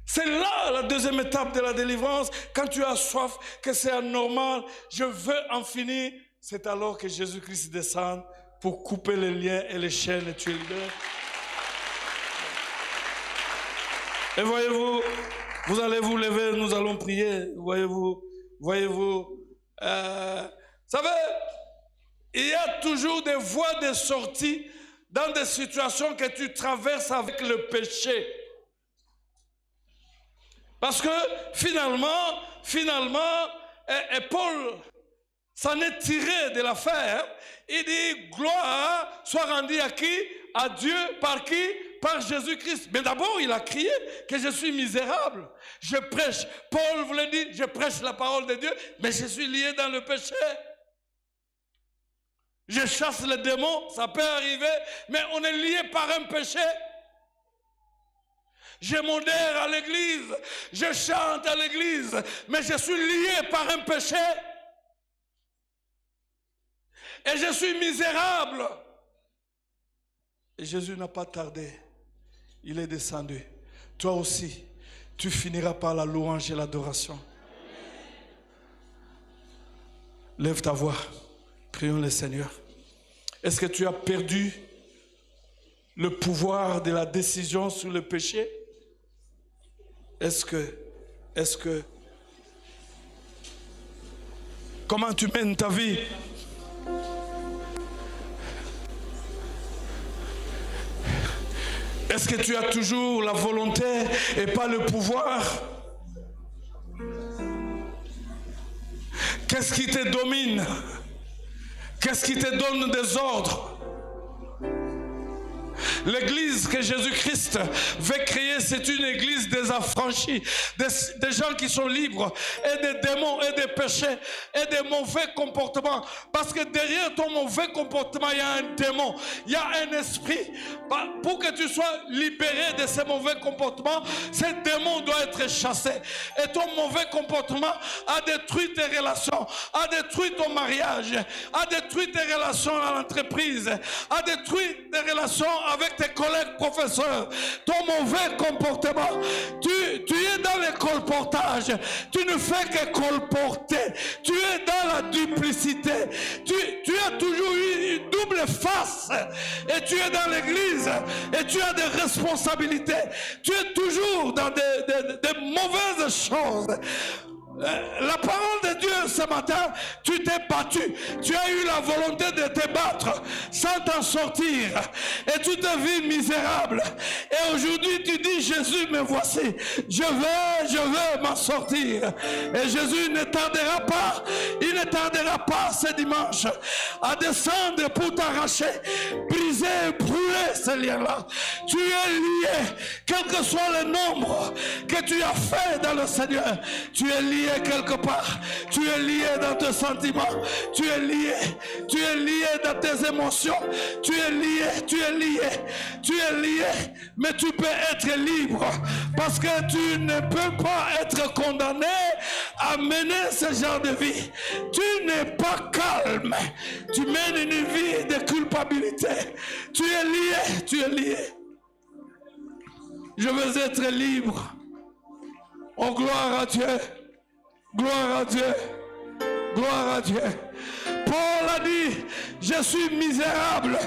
C'est là la deuxième étape de la délivrance. Quand tu as soif, que c'est anormal, je veux en finir. C'est alors que Jésus-Christ descend pour couper les liens et les chaînes et tu es libéré. Et voyez-vous, vous allez vous lever, nous allons prier. Voyez-vous. Savez, il y a toujours des voies de sortie dans des situations que tu traverses avec le péché. Parce que finalement, et Paul s'en est tiré de l'affaire. Il dit, gloire soit rendue à qui? À Dieu. Par qui? Par Jésus-Christ. Mais d'abord, il a crié que je suis misérable. Je prêche. Paul voulait dire, je prêche la parole de Dieu, mais je suis lié dans le péché. Je chasse les démons, ça peut arriver, mais on est lié par un péché. Je modère à l'église, je chante à l'église, mais je suis lié par un péché. Et je suis misérable. Et Jésus n'a pas tardé. Il est descendu. Toi aussi, tu finiras par la louange et l'adoration. Lève ta voix. Prions le Seigneur. Est-ce que tu as perdu le pouvoir de la décision sur le péché? Est-ce que, comment tu mènes ta vie? Est-ce que tu as toujours la volonté et pas le pouvoir? Qu'est-ce qui te domine? Qu'est-ce qui te donne des ordres? L'église que Jésus-Christ veut créer, c'est une église des affranchis, des gens qui sont libres, et des démons, et des péchés, et des mauvais comportements. Parce que derrière ton mauvais comportement, il y a un démon, il y a un esprit. Pour que tu sois libéré de ces mauvais comportements, ce démon doit être chassé. Et ton mauvais comportement a détruit tes relations, a détruit ton mariage, a détruit tes relations à l'entreprise, a détruit tes relations avec tes collègues professeurs. Ton mauvais comportement, tu es dans le colportage, tu ne fais que colporter, tu es dans la duplicité, tu as toujours eu une double face, et tu es dans l'église et tu as des responsabilités, tu es toujours dans des mauvaises choses. La parole de Dieu ce matin, tu t'es battu, tu as eu la volonté de te battre sans t'en sortir et tu te vis misérable, et aujourd'hui tu dis Jésus me voici, je veux m'en sortir, et Jésus ne tardera pas, il ne tardera pas ce dimanche à descendre pour t'arracher, briser, brûler ce lien-là. Tu es lié, quel que soit le nombre que tu as fait dans le Seigneur, tu es lié quelque part, tu es lié dans tes sentiments, tu es lié dans tes émotions, tu es lié, mais tu peux être libre, parce que tu ne peux pas être condamné à mener ce genre de vie. Tu n'es pas calme, tu mènes une vie de culpabilité, tu es lié. Je veux être libre. Oh, gloire à Dieu. Gloire à Dieu. Gloire à Dieu. Paul a dit, je suis misérable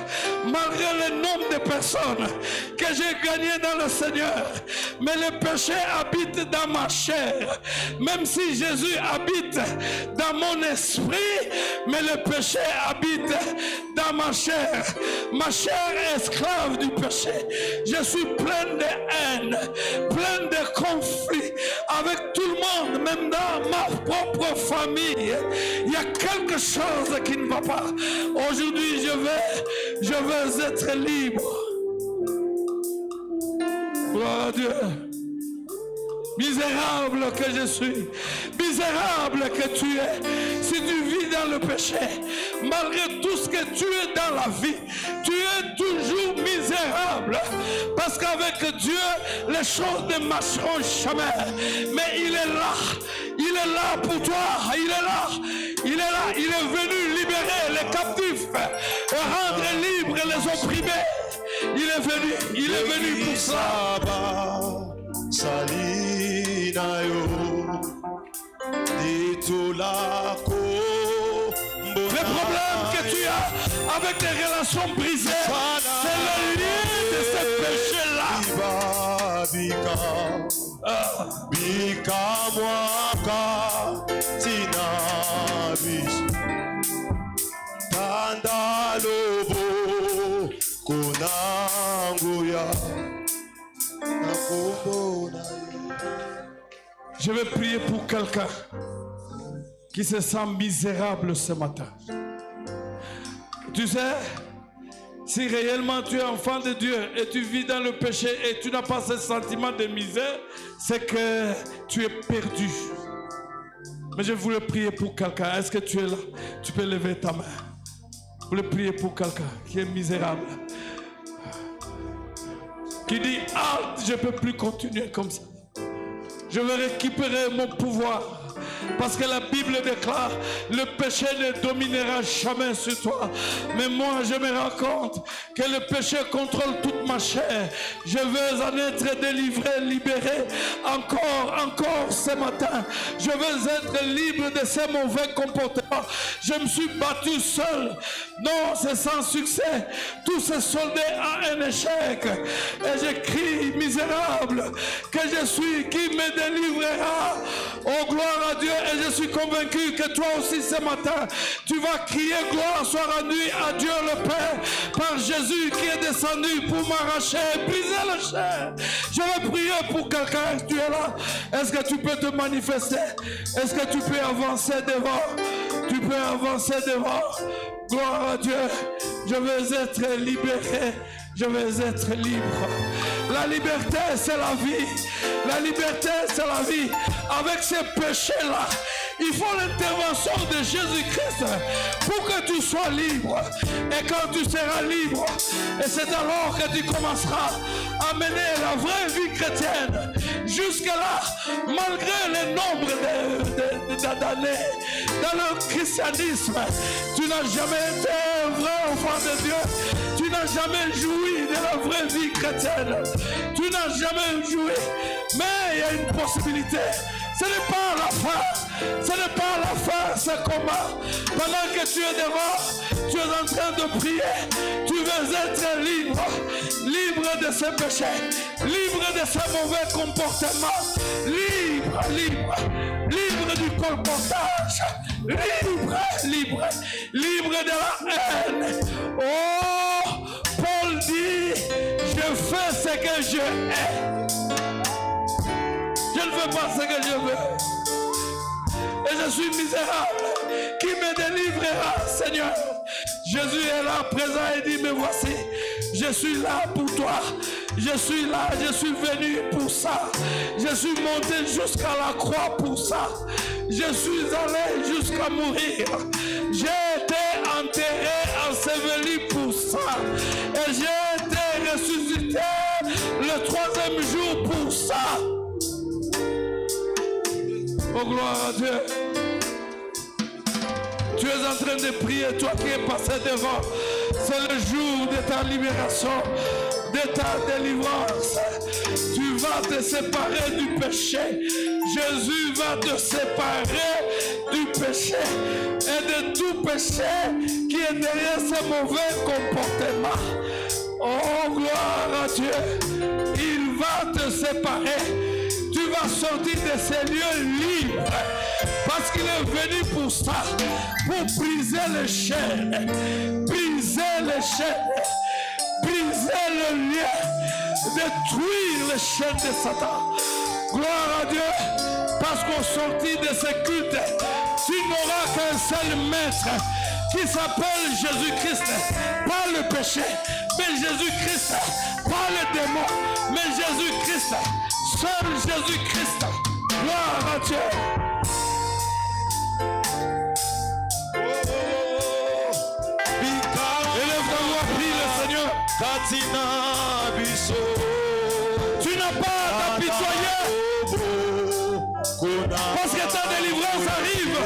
malgré le nombre de personnes que j'ai gagnées dans le Seigneur. Mais le péché habite dans ma chair. Même si Jésus habite dans mon esprit, mais le péché habite dans ma chair. Ma chair est esclave du péché. Je suis plein de haine, plein de conflits avec tout le monde, même dans ma propre famille. Il y a quelque chose qui ne va pas. Aujourd'hui, je veux être libre. Gloire à Dieu. Misérable que je suis, misérable que tu es, si tu vis dans le péché, malgré tout ce que tu es dans la vie, tu es toujours misérable, parce qu'avec Dieu, les choses ne marcheront jamais, mais il est là pour toi, il est là, il est venu libérer les captifs et rendre libres les opprimés, il est venu pour ça. Salina yo ditulako. Le problème que tu as avec tes relations brisées, c'est le lien de ce péché-là. Bika mwaka tinabis Tandalobo konanguya. Je vais prier pour quelqu'un qui se sent misérable ce matin. Tu sais, si réellement tu es enfant de Dieu et tu vis dans le péché et tu n'as pas ce sentiment de misère, c'est que tu es perdu. Mais je voulais prier pour quelqu'un. Est-ce que tu es là? Tu peux lever ta main. Je voulais prier pour quelqu'un qui est misérable, qui dit, ah, je ne peux plus continuer comme ça. Je vais récupérer mon pouvoir. Parce que la Bible déclare, le péché ne dominera jamais sur toi. Mais moi, je me rends compte que le péché contrôle toute ma chair. Je veux en être délivré, libéré. Encore ce matin. Je veux être libre de ces mauvais comportements. Je me suis battu seul. Non, c'est sans succès. Tout s'est soldé à un échec. Et je crie, misérable, que je suis, qui me délivrera. Oh, gloire à Dieu. Et je suis convaincu que toi aussi ce matin, tu vas crier gloire soit rendue à Dieu le Père par Jésus qui est descendu pour m'arracher, briser le chair. Je vais prier pour quelqu'un. Tu es là. Est-ce que tu peux te manifester? Est-ce que tu peux avancer devant? Tu peux avancer devant. Gloire à Dieu. Je veux être libéré. Je veux être libre. La liberté, c'est la vie. La liberté, c'est la vie. Avec ces péchés-là, il faut l'intervention de Jésus-Christ pour que tu sois libre. Et quand tu seras libre, et c'est alors que tu commenceras à mener la vraie vie chrétienne. Jusque-là, malgré le nombre d'années dans le christianisme, tu n'as jamais été un vrai enfant de Dieu. Tu n'as jamais joui de la vraie vie chrétienne. Tu n'as jamais joui. Mais il y a une possibilité. Ce n'est pas la fin. Ce n'est pas la fin, ce combat. Pendant que tu es devant, tu es en train de prier. Tu veux être libre. Libre de ce péché. Libre de ce mauvais comportement. Libre, libre. Libre du colportage. Libre, libre. Libre de la haine. Oh, Paul dit, je fais ce que je hais. Je ne veux pas ce que je veux. Et je suis misérable. Qui me délivrera, Seigneur? Jésus est là, présent, et dit, mais voici, je suis là pour toi. Je suis là, je suis venu pour ça. Je suis monté jusqu'à la croix pour ça. Je suis allé jusqu'à mourir. J'ai été enterré, enseveli pour ça. Et j'ai été ressuscité le 3e jour pour ça. Oh, gloire à Dieu. Tu es en train de prier, toi qui es passé devant. C'est le jour de ta libération, de ta délivrance. Tu va te séparer du péché. Jésus va te séparer du péché et de tout péché qui est derrière ce mauvais comportement. Oh, gloire à Dieu. Il va te séparer. Tu vas sortir de ces lieux libres parce qu'il est venu pour ça, pour briser les chaînes, briser les chaînes, briser le lien, détruire les chaînes de Satan. Gloire à Dieu, parce qu'au sortir de ce culte, tu n'auras qu'un seul maître qui s'appelle Jésus-Christ. Pas le péché, mais Jésus-Christ. Pas le démon, mais Jésus-Christ. Seul Jésus-Christ. Gloire à Dieu. Élève-toi, prie le Seigneur. Tu n'as pas à t'apitoyer. Parce que ta délivrance arrive.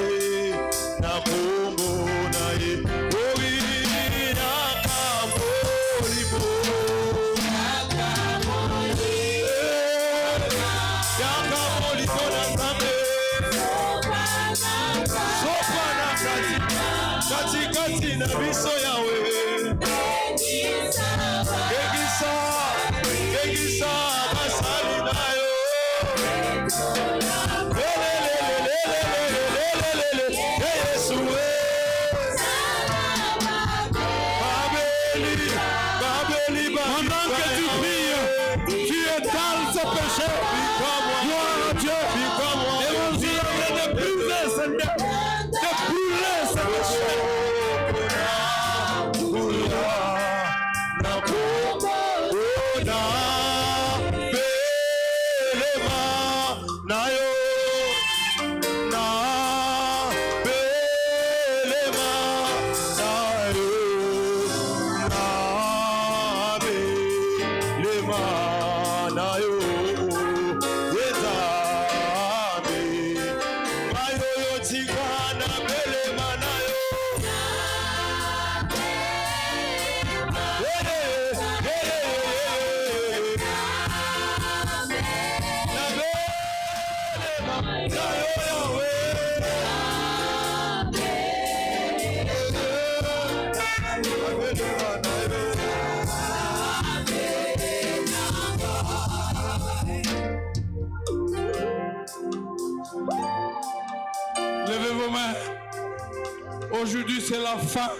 Aujourd'hui, c'est la fin.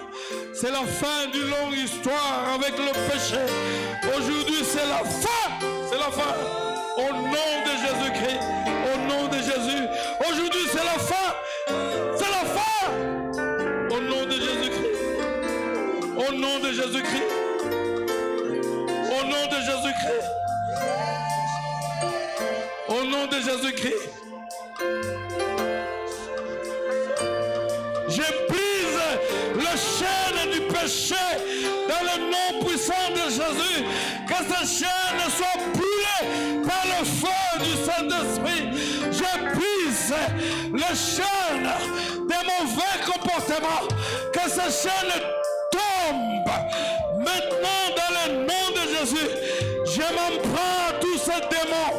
C'est la fin d'une longue histoire avec le péché. Aujourd'hui, c'est la fin. C'est la fin. Au nom de Jésus-Christ. Au nom de Jésus. Aujourd'hui, c'est la fin. C'est la fin. Au nom de Jésus-Christ. Au nom de Jésus-Christ. Au nom de Jésus-Christ. Au nom de Jésus-Christ. J'ai brise le chaîne du péché dans le nom puissant de Jésus. Que cette chaîne soit brûlée par le feu du Saint-Esprit. Je brise le chaîne des mauvais comportements. Que cette chaîne tombe maintenant dans le nom de Jésus. Je m'en prends à tous ces démons.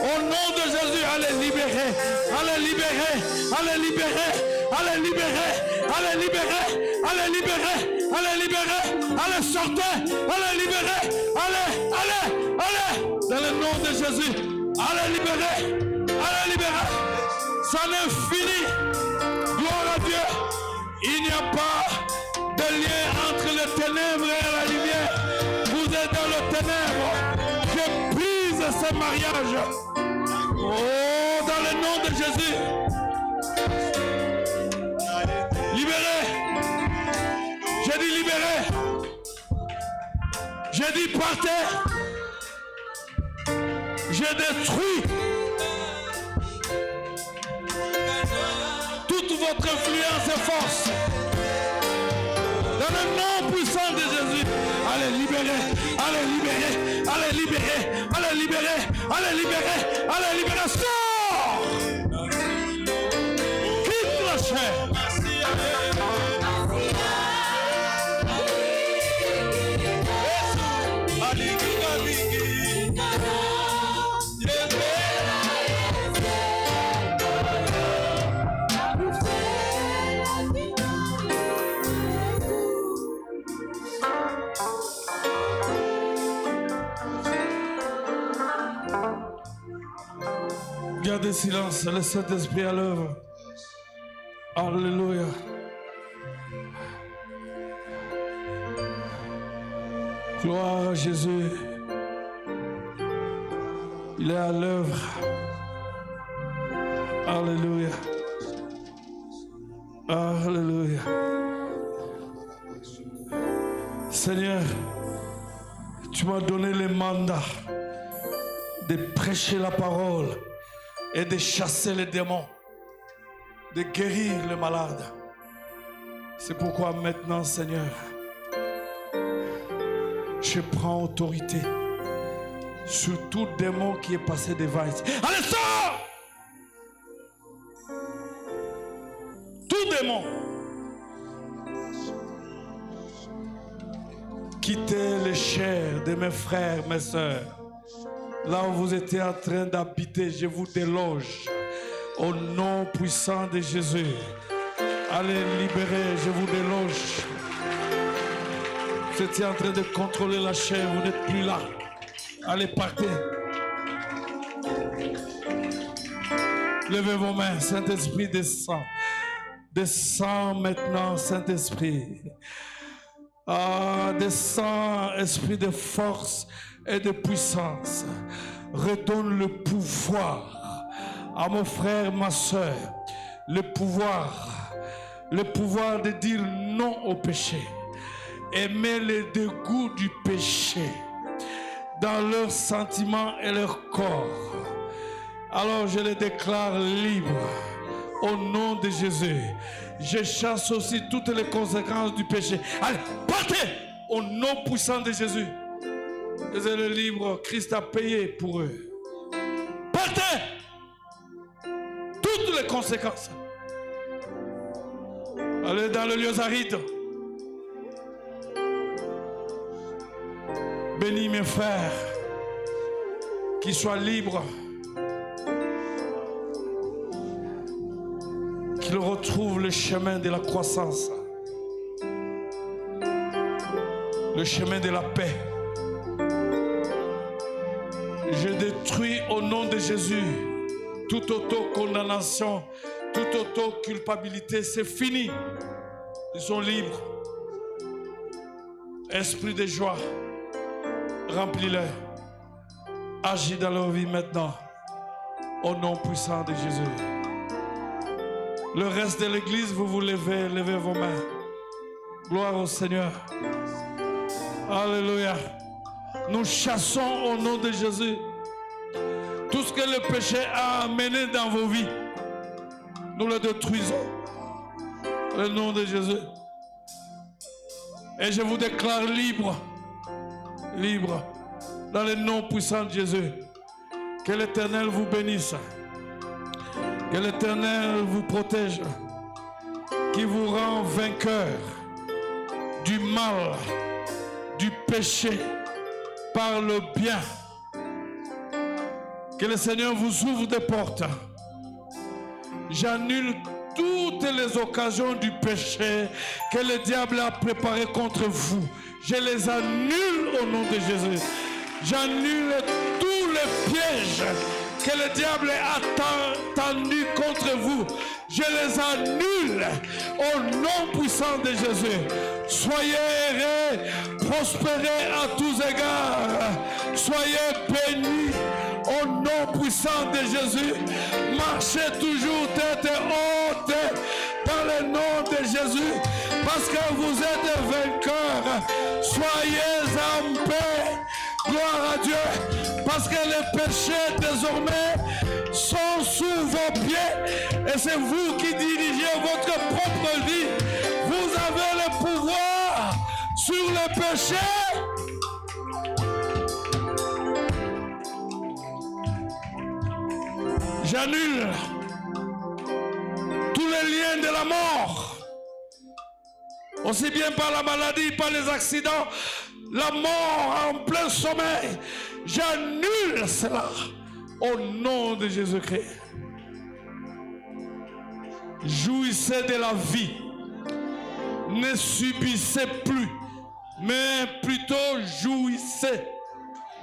Au nom de Jésus, allez libérer, allez libérer, allez libérer. Allez libérer, allez libérer, allez libérer, allez libérer, allez sortir, allez libérer, allez, dans le nom de Jésus, allez libérer, ça n'est fini, gloire à Dieu, il n'y a pas de lien entre les ténèbres et la lumière, vous êtes dans le ténèbre, je brise ce mariage, oh, dans le nom de Jésus. Libéré. J'ai dit libéré. J'ai dit partez. J'ai détruit toute votre influence et force. Dans le nom puissant de Jésus. Allez libérer. Allez libérer. Allez libérer. Allez libérer. Allez libérer. Allez libérer. Sors. Quitte la chair. Gardez silence, le Saint-Esprit à l'œuvre. Alléluia. Gloire à Jésus. Il est à l'œuvre. Alléluia. Alléluia. Seigneur, tu m'as donné le mandat de prêcher la parole et de chasser les démons, de guérir les malades. C'est pourquoi maintenant, Seigneur, je prends autorité sur tout démon qui est passé devant ici. Allez, sors! Tout démon. Quittez les chairs de mes frères, mes sœurs. Là où vous étiez en train d'habiter, je vous déloge. Au nom puissant de Jésus. Allez libérer, je vous déloge. Vous étiez en train de contrôler la chair, vous n'êtes plus là. Allez, partez. Levez vos mains, Saint-Esprit descend. Descends maintenant, Saint-Esprit. Ah, descends, esprit de force et de puissance. Redonne le pouvoir à mon frère, ma soeur. Le pouvoir de dire non au péché. Aimer le dégoût du péché dans leurs sentiments et leur corps. Alors je les déclare libres au nom de Jésus. Je chasse aussi toutes les conséquences du péché. Allez, partez au nom puissant de Jésus. Laissez-les libres, Christ a payé pour eux. Partez toutes les conséquences. Allez dans le lieu aride. Bénis mes frères, qu'ils soient libres, qu'ils retrouvent le chemin de la croissance, le chemin de la paix. Je détruis au nom de Jésus toute auto-condamnation, toute auto-culpabilité. C'est fini. Ils sont libres. Esprit de joie, remplis-le. Agis dans leur vie maintenant. Au nom puissant de Jésus. Le reste de l'église, vous vous levez, levez vos mains. Gloire au Seigneur. Alléluia. Nous chassons au nom de Jésus tout ce que le péché a amené dans vos vies. Nous le détruisons. Au nom de Jésus. Et je vous déclare libre. Libre. Dans le nom puissant de Jésus. Que l'Éternel vous bénisse. Que l'Éternel vous protège. Qui vous rend vainqueur du mal, du péché, par le bien. Que le Seigneur vous ouvre des portes. J'annule toutes les occasions du péché que le diable a préparées contre vous. Je les annule au nom de Jésus. J'annule tous les pièges que le diable a tendus contre vous. Je les annule au nom puissant de Jésus. Soyez heureux, prospérez à tous égards. Soyez bénis au nom puissant de Jésus. Marchez toujours tête haute dans le nom de Jésus. Parce que vous êtes vainqueurs. Soyez en paix. Gloire à Dieu. Parce que les péchés désormais sont sous vos pieds. Et c'est vous qui dirigez votre propre vie. Vous avez le pouvoir sur le péché. J'annule tous les liens de la mort. Aussi bien par la maladie, par les accidents, la mort en plein sommeil. J'annule cela au nom de Jésus-Christ. Jouissez de la vie. Ne subissez plus, mais plutôt jouissez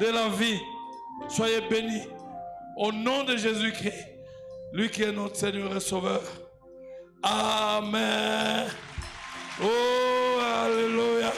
de la vie. Soyez bénis. Au nom de Jésus-Christ, lui qui est notre Seigneur et Sauveur. Amen. Oh, alléluia.